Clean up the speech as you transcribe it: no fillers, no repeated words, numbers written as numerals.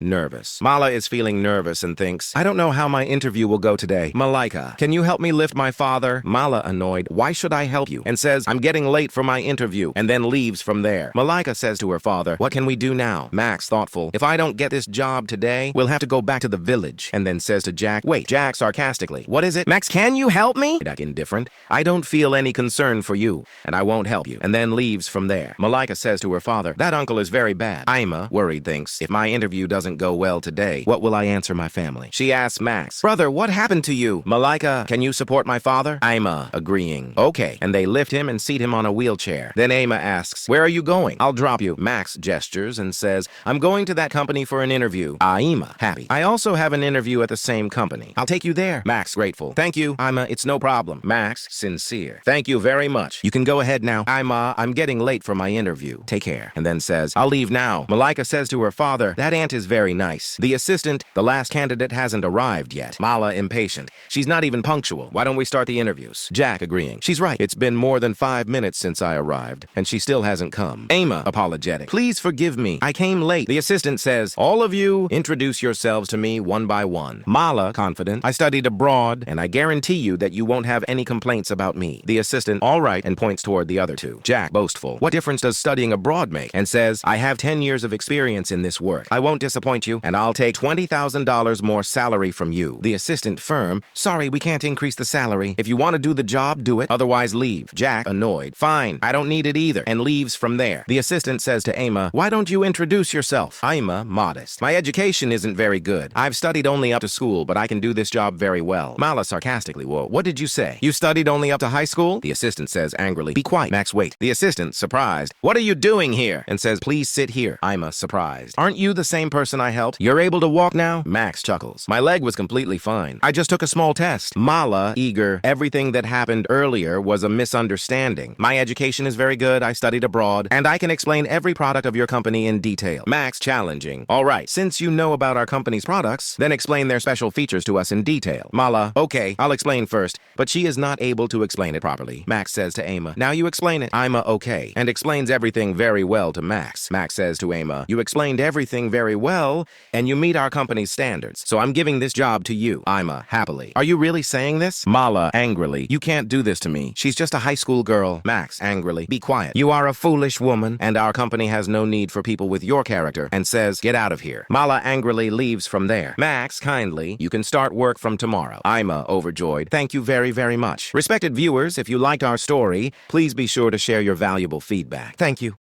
nervous. Mala is feeling nervous and thinks, I don't know how my interview will go today. Malika, can you help me lift my father? Mala, annoyed, why should I help you? And says, I'm getting late for my interview, and then leaves from there. Malika says to her father, what can we do now? Max, thoughtful, if I don't get this job today, we'll have to go back to the village. And then says to Jack, wait, Jack sarcastically, what is it? Max, can you help me? Jack indifferent, I don't feel any concern for you, and I won't help you. And then leaves from there. Malika says to her father, that uncle is very bad. Ima, worried, thinks, if my interview doesn't go well today, what will I answer my family? She asks Max, brother, what happened to you? Malika, can you support my father? Ima, agreeing. Okay. And they lift him and seat him on a wheelchair. Then Ima asks, where are you going? I'll drop you. Max gestures and says, I'm going to that company for an interview. Ima, happy. I also have an interview at the same company. I'll take you there. Max, grateful. Thank you, Ima, it's no problem. Max, sincere. Thank you very much. You can go ahead now. Ima, I'm getting late for my interview. Take care. And then says, I'll leave now. Malika says to her father, that aunt is very nice. The assistant, the last candidate, hasn't arrived yet. Mala, impatient. She's not even punctual. Why don't we start the interviews? Jack, agreeing. She's right. It's been more than 5 minutes since I arrived, and she still hasn't come. Ama, apologetic. Please forgive me. I came late. The assistant says, all of you, introduce yourselves to me one by one. Mala, confident. I studied abroad, and I guarantee you that you won't have any complaints about me. The assistant, all right, and points toward the other two. Jack, boastful. What difference does studying abroad make? And says, I have 10 years of experience in this work. I won't disappoint you, and I'll take $20,000 more salary from you. The assistant, firm. Sorry, we can't increase the salary. If you want to do the job, do it. Otherwise, leave. Jack, annoyed. Fine, I don't need it either, and leaves from there. The assistant says to Ama, why don't you introduce yourself? Ama, modest. My education isn't very good. I've studied only up to school, but I can do this job very well. Mala, sarcastically, whoa, what did you say? You studied only up to high school? The assistant says angrily, be quiet. Max, wait. The assistant, surprised, what are you doing here? And says, please sit here. Ima, surprised. Aren't you the same person I helped? You're able to walk now? Max chuckles. My leg was completely fine. I just took a small test. Mala, eager. Everything that happened earlier was a misunderstanding. My education is very good. I studied abroad, and I can explain every product of your company in detail. Max, challenging. All right, since you know about our company's products, then explain their special features to us in detail. Mala, okay, I'll explain first, but she is not able to explain it properly. Max says to Ama, now you explain it. Ima, okay, and explains everything very well to Max. Max says to Ama, you explained everything very well, and you meet our company's standards, so I'm giving this job to you. Ima, happily. Are you really saying this? Mala, angrily. You can't do this to me. She's just a high school girl. Max, angrily. Be quiet. You are a foolish woman, and our company has no need for people with your character, and says, get out of here. Mala angrily leaves from there. Max, kindly, you can start work from tomorrow. Ima, overjoyed. Thank you very, very much. Respected viewers, if you liked our story, please be sure to share your valuable feedback. Thank you.